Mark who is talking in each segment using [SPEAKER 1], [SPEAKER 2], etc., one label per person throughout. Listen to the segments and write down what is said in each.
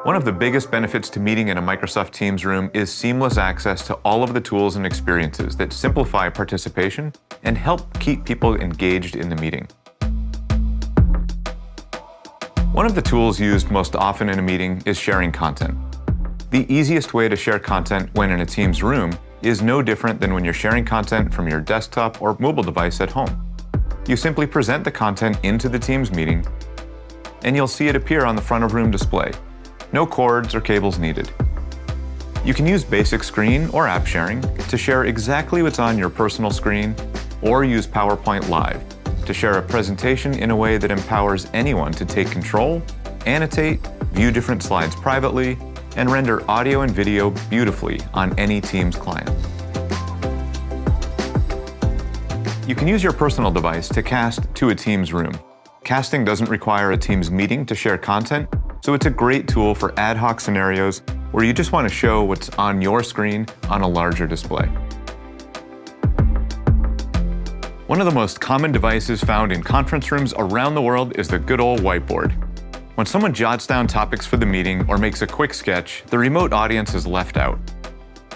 [SPEAKER 1] One of the biggest benefits to meeting in a Microsoft Teams room is seamless access to all of the tools and experiences that simplify participation and help keep people engaged in the meeting. One of the tools used most often in a meeting is sharing content. The easiest way to share content when in a Teams room is no different than when you're sharing content from your desktop or mobile device at home. You simply present the content into the Teams meeting, and you'll see it appear on the front of room display. No cords or cables needed. You can use basic screen or app sharing to share exactly what's on your personal screen, or use PowerPoint Live to share a presentation in a way that empowers anyone to take control, annotate, view different slides privately, and render audio and video beautifully on any Teams client. You can use your personal device to cast to a Teams room. Casting doesn't require a Teams meeting to share content, so it's a great tool for ad hoc scenarios where you just want to show what's on your screen on a larger display. One of the most common devices found in conference rooms around the world is the good old whiteboard. When someone jots down topics for the meeting or makes a quick sketch, the remote audience is left out.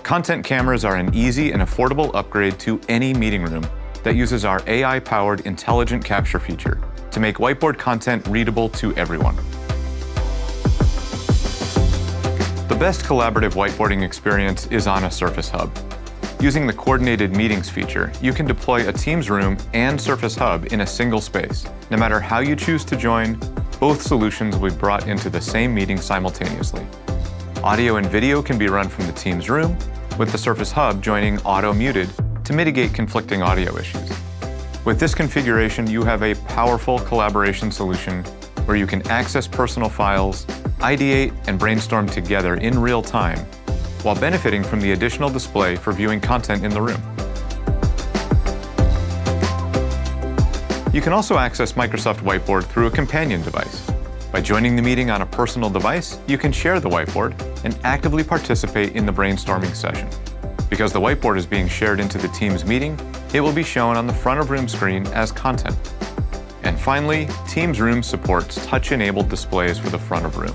[SPEAKER 1] Content cameras are an easy and affordable upgrade to any meeting room that uses our AI-powered intelligent capture feature to make whiteboard content readable to everyone. The best collaborative whiteboarding experience is on a Surface Hub. Using the Coordinated Meetings feature, you can deploy a Teams room and Surface Hub in a single space. No matter how you choose to join, both solutions will be brought into the same meeting simultaneously. Audio and video can be run from the Teams room, with the Surface Hub joining auto-muted to mitigate conflicting audio issues. With this configuration, you have a powerful collaboration solution where you can access personal files, ideate, and brainstorm together in real time, while benefiting from the additional display for viewing content in the room. You can also access Microsoft Whiteboard through a companion device. By joining the meeting on a personal device, you can share the whiteboard and actively participate in the brainstorming session. Because the whiteboard is being shared into the Teams meeting, it will be shown on the front of room screen as content. And finally, Teams Room supports touch-enabled displays for the front of room.